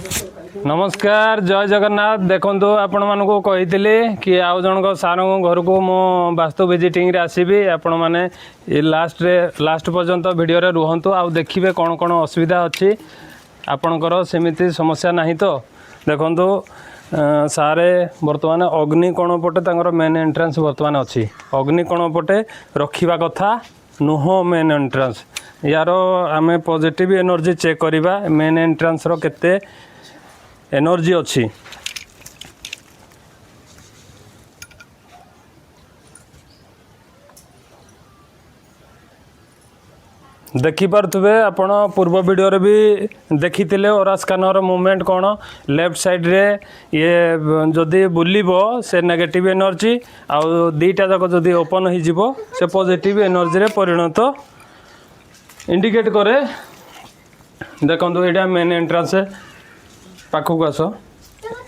नमस्कार जय जगन्नाथ देखो आपण मानक कही कि आउ जन सार घर को मो वास्तु विजिटिंग आसबि आपण मैंने लास्ट पर्यंत भिडियो रुहतु आउ देखिए कौन कौन असुविधा अच्छी आपणकर सेमती समस्या नहीं तो देखु सारे बर्तमान अग्निकोण पटे मेन एंट्रांस बर्तमान अच्छी अग्निकोण पटे रखा कथा नुह मेन एंट्रांस यार आम पॉजिटिव एनर्जी चेक करवा मेन एंट्रांस रो केते एनर्जी अच्छी देखिपे आपण पूर्व वीडियो रे भी देखी ओरा स्कैनर मूवमेंट कौन लेफ्ट साइड रे ये जदि बुलिबो से नेगेटिव एनर्जी आउ दीटा जाक जदि ओपन हो से पॉजिटिव एनर्जी रे परिणत इंडिकेट करे देखो यहाँ मेन एंट्रांस पाखक आस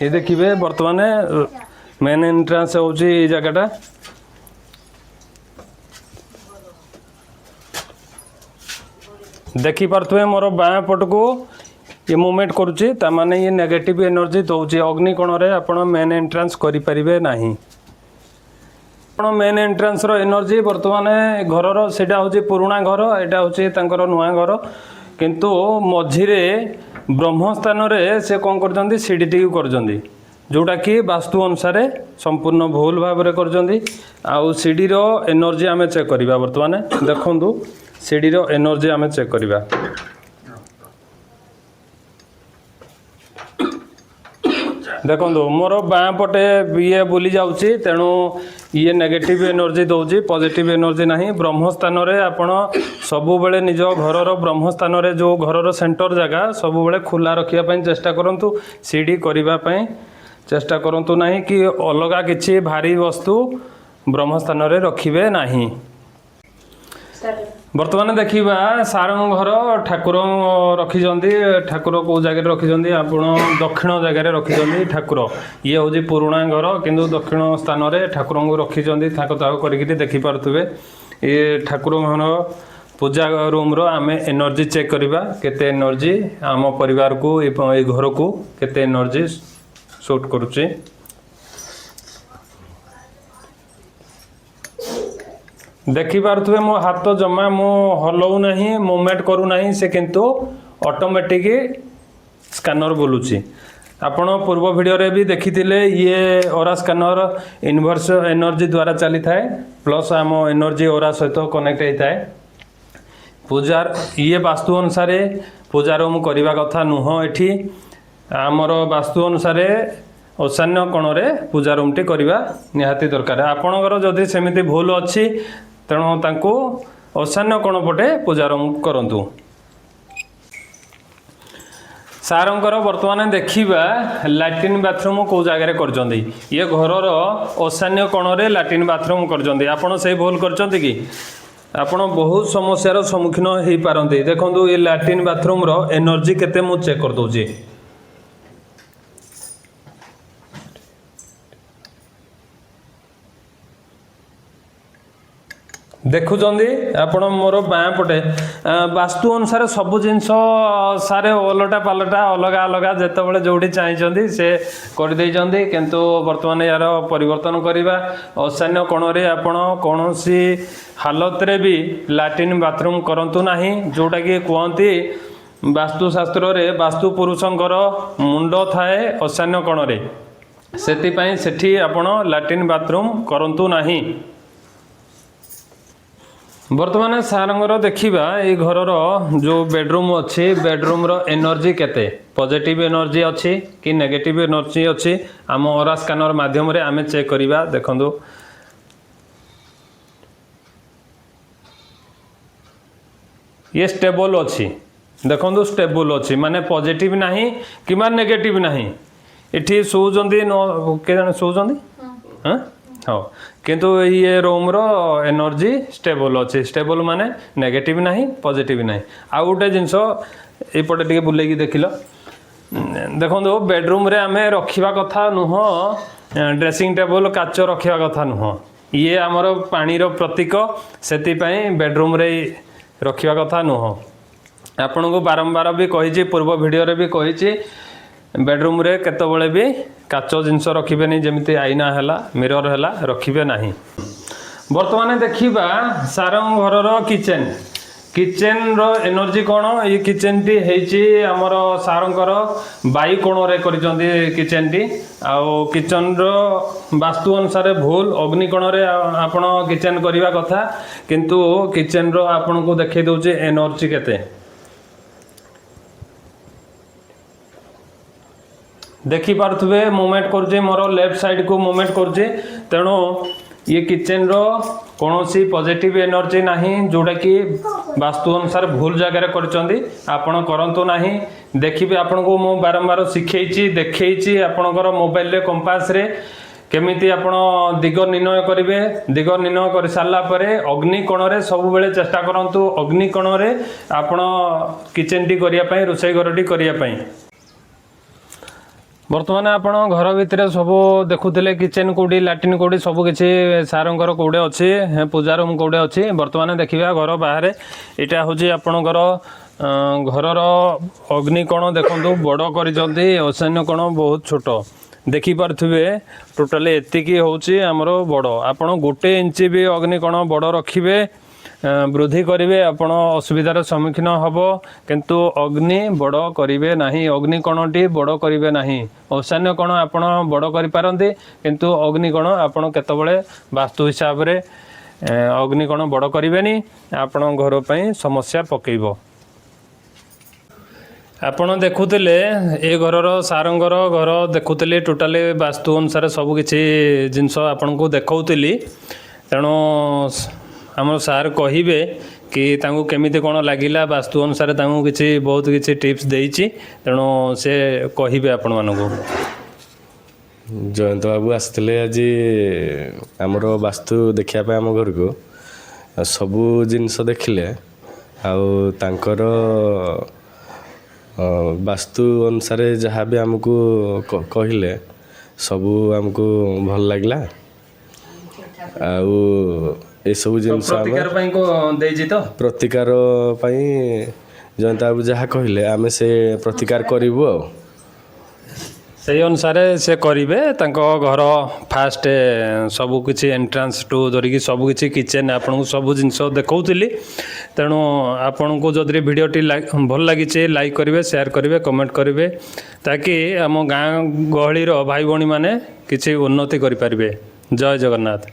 ये देखिए बर्तमान मेन एंट्रांस हूँ जगटा देखिपे मोर बाँ पट को ये मूवमेंट करुच्ची ताने ये नेगेटिव एनर्जी दौर अग्निकोण रे आपण मेन एंट्रांस करें ना मेन एंट्रांस रो एनर्जी बर्तमान घर सेटा हूँ पुराणा घर यहाँ हूँ नुआ घर किंतु मझिरे ब्रह्मस्थान रे से कौन कर सीढ़ीटी कर जोटा कि वास्तु अनुसार संपूर्ण भूल भाव में कर सीढ़ी रो एनर्जी आम चेक करवा बर्तमान देखु सीढ़ी रो एनर्जी आम चेक करवा देखो मोर बाँ पटे ये बुली जाऊँगी तेणु ये नेगेटिव एनर्जी दौर पॉजिटिव एनर्जी ना ब्रह्मस्थान आपण सबु बेले निज घर ब्रह्मस्थान जो घर सेंटर जगह सबु बेले खुला रखापी चेष्टा करूँ सीढ़ी करने चेष्टा करूँ ना कि अलग किसी भारी वस्तु ब्रह्मस्थान रखिए ना बर्तमान देखा सार घर ठाकुर रखिंट ठाकुर कौ जगह रखिंट आप दक्षिण जगह रखिंट ठाकुर ये हूँ पुराणा घर किंतु दक्षिण स्थान में ठाकुर को रखिंट थाक ताक कर देखिपे ये ठाकुर घर पूजा रूम रो आम एनर्जी चेक करवा केते एनर्जी आम परिवार को ये घर को केते एनर्जी शूट करुच्ची देखिपे मो हाथ जमा मो हलऊ ना मूवमेंट करूना से किंतु ऑटोमेटिक स्कैनर बुलूची आपण पूर्व वीडियो रे भी देखी ये ओरा स्कैनर इनवर्स एनर्जी द्वारा चली थाए प्लस आम एनर्जी ओरा सहित कनेक्ट होता है पूजार ये वास्तु अनुसार पूजा रूम करने कथा नुह एठी आमर वास्तु अनुसार ईशान्य कोण रे पूजा रूम टी करवा निहाती दरकार आपणकर जदि सेमिति भूल अच्छी तेणु तांको ईशान्य कोण पटे पूजा रूम करंतु सारंकर वर्तमान देखिबा लैट्रिन बाथरूम को जगह कर ये घर ईशान्य कोण रे लैट्रिन बाथरूम कर आपड़ से भूल कर कि आपण बहुत समस्यार सम्मुखीन हो पारती देखो ये लैट्रिन बाथरूम रो एनर्जी केते मु चेक कर दूची देखुं आपण मोर बाँ पटे वास्तु अनुसार सबू जिनस सारे ओलटा पालटा अलग अलग जिते जोटी चाहिए से करदे किंतु वर्तमान यार परिवर्तन करवा ईशान्य कोण रे आपण कौन सी हालत रे भी लैट्रिन बाथरूम करंतु नाही जोटा कि कहती वास्तुशास्त्र रे वास्तु पुरुषंकर मुंड थाए ईशान्य कोण रे सेति सेठी आपण लैट्रिन बाथरूम करंतु नाही बर्तमान सारंगर देखिबा ये घर जो बेडरूम अच्छी बेडरूम रो एनर्जी केते पॉजिटिव एनर्जी अच्छी कि नेगेटिव एनर्जी अच्छी आम ओरा स्कैनर माध्यम रे आमे चेक करवा देखंदो ये स्टेबल अच्छी देखंदो स्टेबल अच्छी माने पॉजिटिव नाही कि नेगेटिव नाही एठी सोजंदी के जने सोजंदी हां हाँ किंतु ये रूम रो एनर्जी स्टेबल अच्छे स्टेबल माने नेगेटिव नहीं पॉजिटिव नहीं आउ गोटे जिनस एपटे टे बुले देख देखो बेडरूम रे आमे रखा कथा नुह ड्रेसिंग टेबल काच रखा कथा नुह ये आमर पानी रो प्रतीक से बेडरूम रे रखा कथा नुह आपण को बारंबार भी कही पूर्व वीडियो रे भी कही बेडरूम रे केतबेले भी काच जिनस रखिबेनी जमिति आईना हैला मिरर हैला रखिबे नाही। वर्तमान देखिबा सारंग घरर किचन किचन रो एनर्जी कोण ये किचन टी हेची हमर सारंकर बाई कोण रे करिसंदी किचन टी आउ किचन रो वास्तु अनुसार भूल अग्नि कोण रे आपण किचन करिवा कथा किंतु किचन रो आपण को देखै दउचे एनर्जी केते देखि पार्थुबे मूवमेंट करजे मोर लेफ्ट साइड को मूवमेंट करजे तेणु ये किचन रो कौनसी पॉजिटिव एनर्जी नहीं जोटा कि वास्तु अनुसार भूल जगह करचंदी आपण करंतु नहीं। देखिबे आपण को मु बारंबार शिखेइची देखैची आपणकर मोबाइल रे कंपास रे केमिति आपण दिग निर्णय करिवे दिग निर्णय कर सारला परे अग्नि कोण रे सब बेले चेष्टा करंतु अग्नि कोण रे आपण किचन टी करिया पई रोसई घरटी करिया पई। बर्तमान आपण घर भितर सब देखुले किचन कौटी लाट्रिन कौटी सब किसी सारंकर कौटे अच्छी पूजा रूम कौटे अच्छी। बर्तमान देखा घर बाहर यहाँ हूँ आपणकर घरर अग्निकोण देखु बड़ कर ईशान्य कोण बहुत छोट देखिपे टोटाल एतिकी हूँ आमर बड़ आपण गोटे इंच भी अग्निकोण बड़ रखिए वृद्धि करेंगे आपण असुविधार सम्मुखीन हम किंतु अग्नि बड़ करेंगे नहीं अग्निकोणटी बड़ करेंगे नहीं ईशान्य कोण आपण बड़ करें किंतु अग्निकोण आपण केतबेले वास्तु हिसाब से अग्निकोण बड़ करेंगे आपण घर पर समस्या पकेब। आपण देखुले ए घरर सारंगर घर देखुले टोटाल वास्तु अनुसार सबकिछि जिनस आपण को देखौली तेणु आम सार कहे कि तांको केमिति कोण लागिला वास्तु अनुसार तांको किछि बहुत किछि टिप्स देइछि तेणु से कहिबे आपण मानको। जयंत बाबू आसते आज आमर वास्तु देखा आम घर को सबू जिनस देखिले आंकर वास्तु अनुसार जहाँ भी आमको कहले सबू आमको भल लगला ए सब जिनस प्रतिकार जयंत बाबू जहाँ कहले आम से प्रतिकार करूँ से अनुसार से करेंगे घर फास्ट सबकि एंट्रांस टू धरिकी सबकि किचन आपन सब जिन देखौली तेणु आपण को जदि भिडटी भल लगी लाइक करेंगे शेयर करेंगे कमेंट करेंगे ताकि आम गाँ गहली भाई भाई मैंने किसी उन्नति करें। जय जगन्नाथ।